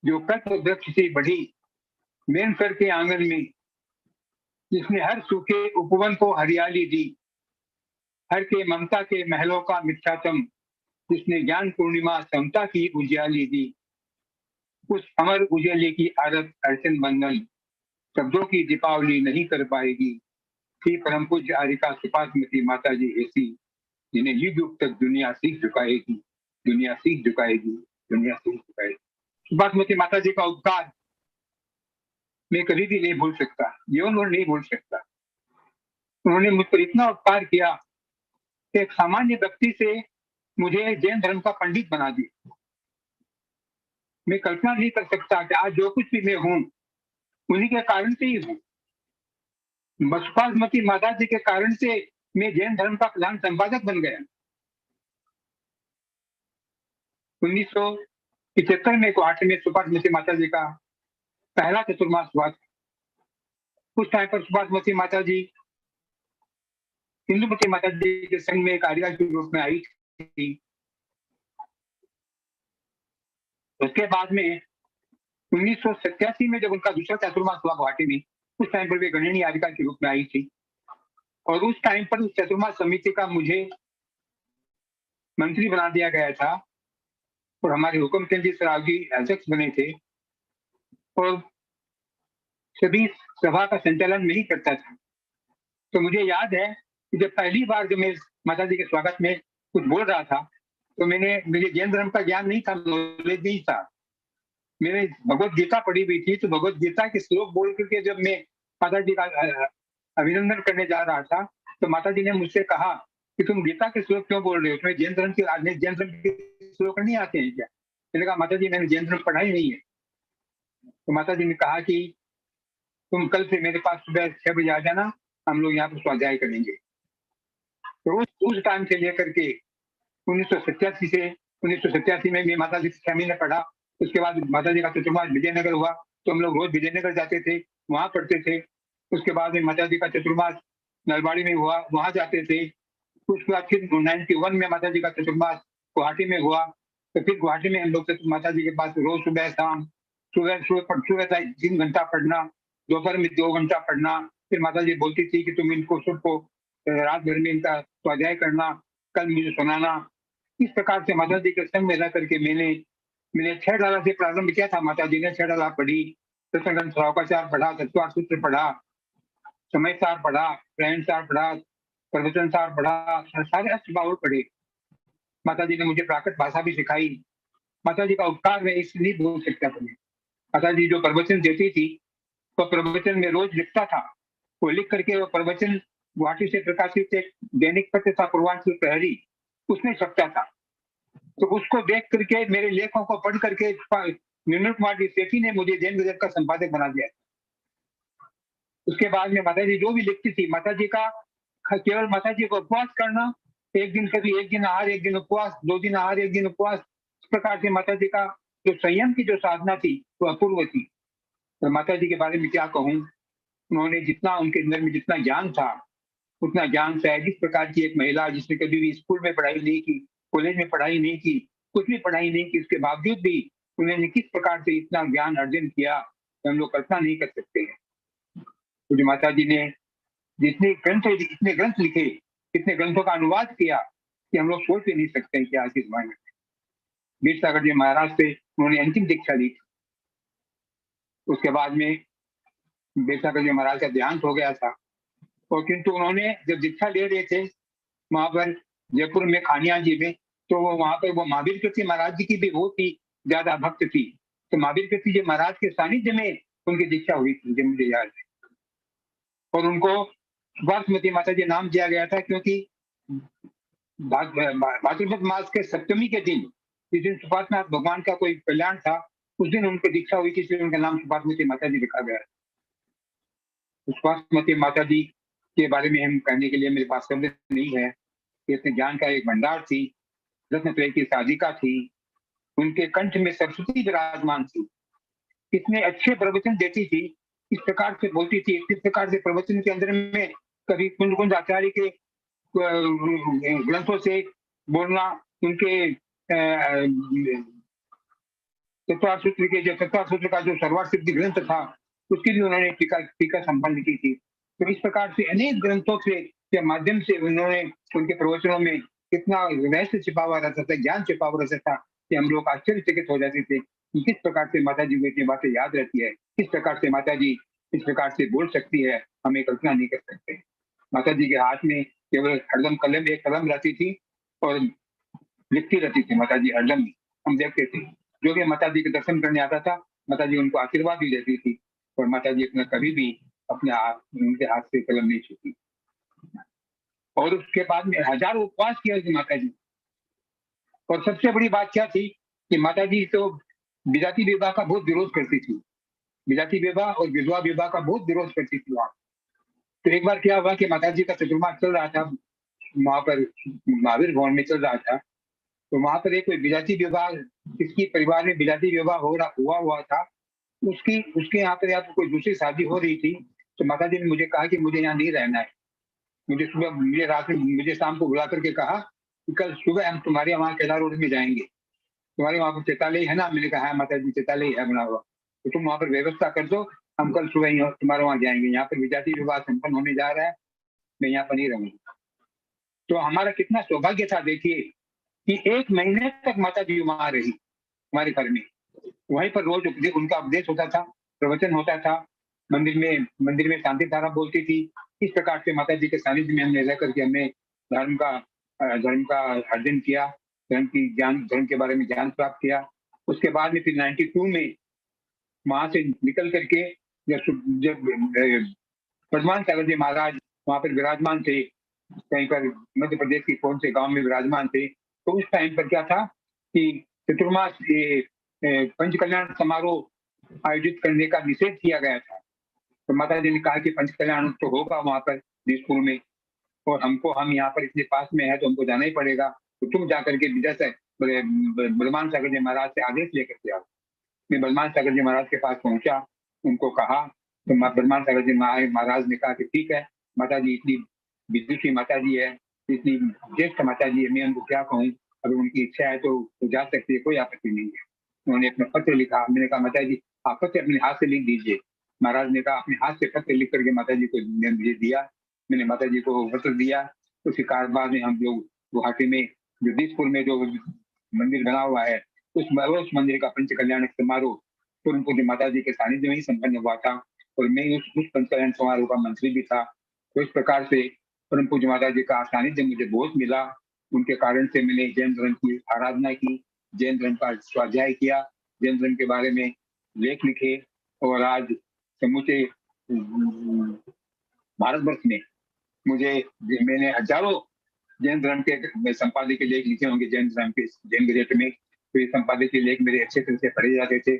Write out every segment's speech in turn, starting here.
जो कल्प वृक्ष से बढ़ी मेनसर के आंगन में, जिसने हर सूखे उपवन को हरियाली दी, हर के ममता के महलों का मिथ्यात्म, जिसने ज्ञान पूर्णिमा समता की उजियाली दी। उस अमर उजियाले की आरत अर्चन बंधन शब्दों की दीपावली नहीं कर पाएगी। थी परम पूज्य आरिका सुपासमती माता जी ऐसी, जिन्हें युग युग तक दुनिया सीख झुकाएगी, दुनिया सीख झुकाएगी, दुनिया सीख झुकाएगी। सुपासमती माता जी का उपकार मैं कभी भी नहीं भूल सकता, जीवन भर नहीं भूल सकता। उन्होंने मुझ पर इतना उपकार किया कि एक सामान्य व्यक्ति से मुझे जैन धर्म का पंडित बना दिया। मैं कल्पना नहीं कर सकता कि आज जो कुछ भी मैं हूं उन्हीं के कारण से ही हूं। सुपासमती माता जी के कारण से मैं जैन धर्म का प्रधान संपादक बन गया। 1975 में गुवाहाटी में सुपासमती माता जी का पहला चतुर्मास हुआ था। उस टाइम पर सुपासमती माता जी इंदुमती माता जी के संग में कारिका के रूप में आई थी। उसके बाद में 1987 में जब उनका दूसरा चतुर्मास हुआ गुवाहाटी में, उस टाइम पर वे गणिनी आरिका के रूप में आई थी। और उस टाइम पर उस चतुर्मास समिति का मुझे मंत्री बना दिया गया था और हमारे हुकुम चंद जी सराव जी अध्यक्ष बने थे और सभी सभा का संचालन नहीं करता था। तो मुझे याद है कि जब पहली बार जब मैं माता जी के स्वागत में कुछ बोल रहा था तो मुझे जैन धर्म का ज्ञान नहीं था, नॉलेज नहीं था। मैंने भगवत गीता पढ़ी हुई थी, तो भगवत गीता के श्लोक बोल करके जब मैं माता जी का अभिनंदन करने जा रहा था तो माता जी ने मुझसे कहा कि तुम गीता के श्लोक क्यों बोल रहे हो, तुम्हें जैन धर्म के श्लोक नहीं आते हैं क्या? मैंने कहा माता जी मैंने जैन धर्म पढ़ा ही नहीं है। तो माता जी ने कहा कि तुम कल से मेरे पास सुबह 6 बजे आ जाना, हम लोग यहाँ पर स्वाध्याय करेंगे। तो उस टाइम से लेकर के 1987 में मैं माता जी से 6 महीने पढ़ा। उसके बाद माता जी का चतुर्मास विजयनगर हुआ तो हम लोग रोज विजयनगर जाते थे, वहां पढ़ते थे। उसके बाद में माता जी का चतुर्मास नलबाड़ी में हुआ, वहां जाते थे। उसके बाद फिर 91 में माता जी का चतुर्मास गुवाहाटी में हुआ, तो फिर गुवाहाटी में हम लोग माता जी के पास रोज सुबह शाम सुबह 3 घंटा पढ़ना, दोपहर में 2 घंटा पढ़ना। फिर माता जी बोलती थी कि तुम इनको सबको रात भर में इनका स्वाध्याय करना, कल मुझे सुनाना। इस प्रकार से माता जी के संग में रह करके मैंने 6 डाला से प्रारंभ किया था। माता जी ने 6 डाला पढ़ी, प्रसंग श्रावकाचार पढ़ा, तत्वार्थ सूत्र पढ़ा, समय सार पढ़ा, ग्रहण सार पढ़ा, प्रवचन सार पढ़ा, सारे अष्टबाहुल पढ़े। माता जी ने मुझे प्राकृत भाषा भी सिखाई। माता जी का उपकार मैं इसलिए नहीं भूल सकता था। माता जी जो प्रवचन देती थी तो प्रवचन में रोज लिखता था। वो लिख करके वो प्रवचन गुवाहाटी से प्रकाशित एक दैनिक पत्र था पूर्वांचल प्रहरी, उसमें छपता था। तो उसको देख करके मेरे लेखों को पढ़ करके निर्मल कुमार जी सेठी ने मुझे जैन गजट का संपादक बना दिया। उसके बाद में माता जी जो भी लिखती थी, माता जी का केवल माता जी को उपवास करना, एक दिन कभी एक दिन आहार एक दिन उपवास, 2 दिन आहार 1 दिन उपवास, इस प्रकार से माता जी का जो संयम की जो साधना थी वो अपूर्व थी। तो माता जी के बारे में क्या कहूँ, उन्होंने जितना उनके अंदर में जितना ज्ञान था उतना ज्ञान शायद इस प्रकार की एक महिला जिसने कभी भी स्कूल में पढ़ाई नहीं की, कॉलेज में पढ़ाई नहीं की, कुछ भी पढ़ाई नहीं की, उसके बावजूद भी उन्होंने किस प्रकार से इतना ज्ञान अर्जन किया हम लोग कल्पना नहीं कर सकते हैं। तो जो माता जी ने इतने ग्रंथ लिखे, इतने ग्रंथों का अनुवाद किया कि हम लोग सोच भी नहीं सकते हैं कि आज के जमाने में। वीरसागर जी महाराज से उन्होंने अंतिम दीक्षा ली थी। उसके बाद में वीरसागर जी महाराज का देहांत हो गया था, और किंतु उन्होंने जब दीक्षा ले रहे थे वहां पर जयपुर में खानिया जी में, तो वो वहां पर वो महावीर कीर्ति महाराज जी की भी बहुत ही ज्यादा भक्त थी। तो महावीर कीर्ति जी महाराज के सानिध्य में उनकी दीक्षा हुई थी, जब मुझे याद है। और उनको सुपासमती माता जी नाम दिया गया था क्योंकि भाद्रपद मास के सप्तमी के दिन, जिस दिन सुपासनाथ भगवान का कोई कल्याण था, उस दिन उनकी दीक्षा हुई थी, इसलिए उनका नाम सुपासमती माता जी रखा गया। सुपासमती माता जी के बारे में हम कहने के लिए मेरे पास शब्द नहीं है। इतने ज्ञान का एक भंडार थी, रत्नत्रय की साधिका थी, उनके कंठ में सरस्वती विराजमान थी, इतने अच्छे प्रवचन देती थी, इस प्रकार से बोलती थी, इस प्रकार से प्रवचन के अंदर में कभी कुंज कुंज आचार्य के ग्रंथों से बोलना, उनके सत्रह सूत्र के जो 17 सूत्र का जो सर्वार्थ सिद्धि ग्रंथ था, उसकी भी उन्होंने टीका टीका संपन्न की थी। तो इस प्रकार से अनेक ग्रंथों से के माध्यम से उन्होंने उनके प्रवचनों में कितना रहस्य छिपा हुआ रहता था, ज्ञान छिपा हुआ रहता था कि हम लोग आश्चर्यचकित हो जाते थे कि किस प्रकार से माता जी को इतनी बातें याद रहती है, किस प्रकार से माता जी इस प्रकार से बोल सकती है, हमें कल्पना नहीं कर सकते। माता जी के हाथ में केवल हरदम कलम एक कलम रहती थी और लिखती रहती थी माता जी हरदम। हम देखते थे जो भी माता जी के दर्शन करने आता था, माता जी उनको आशीर्वाद भी देती थी और माता जी अपना कभी भी अपने हाथ उनके हाथ से कलम नहीं छूती। और उसके बाद में हजारों उपवास किया थी माता जी। और सबसे बड़ी बात क्या थी कि माता जी तो विजाति विवाह का बहुत विरोध करती थी। विजाति विवाह और विधवा विवाह का बहुत विरोध करती थी वहाँ। तो एक बार क्या हुआ कि माता जी का चतुर्मास चल रहा था, वहाँ पर महावीर भवन में चल रहा था। तो वहाँ पर एक विजाति विवाह, किसकी परिवार में विजाति विवाह हुआ था, उसकी उसके यहाँ पर या तो कोई दूसरी शादी हो रही थी। तो माता जी ने मुझे कहा कि मुझे यहाँ नहीं रहना है। मुझे रात में मुझे शाम को बुला करके कहा कि कल सुबह हम तुम्हारे वहाँ केदार रोड में जाएंगे, तुम्हारे वहाँ पर चितालय है ना? मैंने कहा है माता जी, चितालय है बना हुआ, तो तुम वहाँ पर व्यवस्था कर दो, हम कल सुबह ही तुम्हारे वहाँ जाएंगे। यहाँ पर विजाति विवाह संपन्न होने जा रहा है, मैं यहाँ पर नहीं रहूंगा। तो हमारा कितना सौभाग्य था देखिए कि 1 महीने तक माता जी वहाँ रही हमारे घर में। वहीं पर रोज उनका उपदेश होता था, प्रवचन होता था, मंदिर में शांति धारा बोलती थी। इस प्रकार से माता जी के सानिध्य में हमने रह करके हमने धर्म का अर्जन किया, धर्म के बारे में ज्ञान प्राप्त किया। उसके बाद में फिर 92 में वहां से निकल करके जब पद्मान सागर जी महाराज वहां पर विराजमान थे, कहीं पर मध्य प्रदेश की कौन से गांव में विराजमान थे, तो उस टाइम पर क्या था कि चतुर्मास पंच कल्याण समारोह आयोजित करने का निषेध किया गया था। तो माता जी ने कहा कि पंच कल्याण तो होगा वहां पर दिसपुर में, और हम यहाँ पर इतने पास में है तो हमको जाना ही पड़ेगा, तो तुम जाकर के विजय से बलमान सागर जी महाराज से आदेश लेकर के आओ। मैं बलमान सागर जी महाराज के पास पहुंचा, उनको कहा, तो बलमान सागर जी महाराज ने कहा कि ठीक है, माता जी इतनी विदुषी माता जी है, इतनी ज्येष्ठ माता जी है, मैं उनको क्या कहूँ, अगर उनकी इच्छा है तो जा सकती है, कोई आपत्ति नहीं है। उन्होंने अपना पत्र लिखा। मैंने कहा माता जी आप पत्र अपने हाथ से लिख दीजिए। महाराज ने कहा अपने हाथ से पत्र लिख करके माता जी को मुझे दिया। मैंने माता जी को पत्र दिया। उसके बाद में हम लोग गुवाहाटी में जो दिसपुर में जो मंदिर बना हुआ है, उस मंदिर का पंच कल्याण समारोह पूर्ण पूज्य माता जी के सानिध्य में ही संपन्न हुआ था, और मैं उस पंच कल्याण समारोह का मंत्री भी था। तो इस प्रकार से परम पूज्य माता जी का सानिध्य मुझे बहुत मिला। उनके कारण से मैंने जैन धर्म की आराधना की, जैन धर्म का स्वाध्याय किया, जैन धर्म के बारे में लेख लिखे, और आज समूचे भारतवर्ष में मैंने हजारों जैन धर्म के संपादकीय लेख लिखे होंगे जैन धर्म के जैन गजट में। तो ये संपादकीय लेख मेरे अच्छे तरह से पढ़े जाते थे।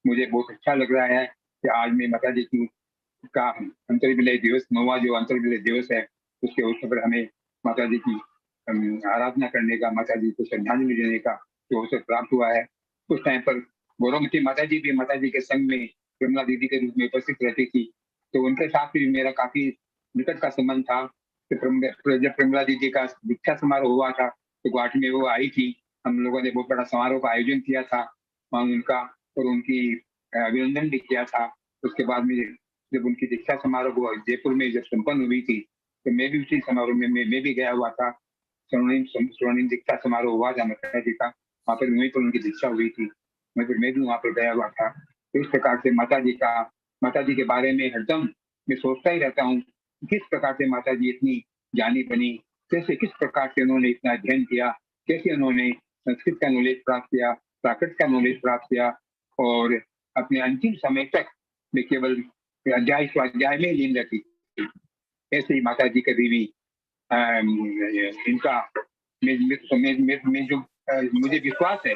मुझे बहुत अच्छा लग रहा है कि आज मैं माता जी की का अंतर्विलय दिवस, 9वां जो अंतर्विलय दिवस है, उसके अवसर पर हमें माता जी की आराधना करने का, माता जी को श्रद्धांजलि देने का जो अवसर प्राप्त हुआ है। उस टाइम पर गौरवमती माता जी भी माता जी के संग में विमला दीदी के रूप में उपस्थित रहती थी, तो उनके साथ भी मेरा काफी निकट का संबंध था। जब प्रमिला दीदी का दीक्षा समारोह हुआ था तो गुवाहाटी में वो आई थी, हम लोगों ने बहुत बड़ा समारोह का आयोजन किया था वहाँ उनका, और उनकी अभिनंदन भी किया था। उसके बाद में जब उनकी दीक्षा समारोह हुआ जयपुर में जब संपन्न हुई थी, तो मैं भी उसी समारोह में मैं भी गया हुआ था। स्वर्णिम दीक्षा समारोह हुआ था माता जी का, वहाँ पर वहीं पर उनकी दीक्षा हुई थी, मैं भी वहाँ पर गया हुआ था। तो इस प्रकार से माता जी के बारे में हरदम मैं सोचता ही रहता हूँ, किस प्रकार से माता जी इतनी ज्ञानी बनी, कैसे किस प्रकार से उन्होंने इतना अध्ययन किया, कैसे उन्होंने संस्कृत का नॉलेज प्राप्त किया, प्राकृत का नॉलेज प्राप्त किया, और अपने अंतिम समय तक मैं केवल अध्याय स्वाध्याय में लीन रहती थी। ऐसे ही माता जी कभी भी इनका मैं जो मुझे विश्वास है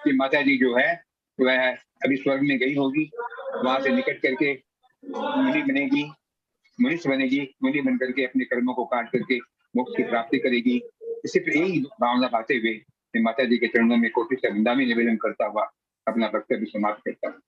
कि माता जी जो है वह अभी स्वर्ग में गई होगी, वहां से निकट करके मुनि बनेगी, मनुष्य बनेगी, मुनि बन करके अपने कर्मों को काट करके मोक्ष की प्राप्ति करेगी। सिर्फ यही भावना पाते हुए मैं माता जी के चरणों में कोटि से वृंदा में निवेदन करता हुआ अपना वक्तव्य समाप्त करता हूँ।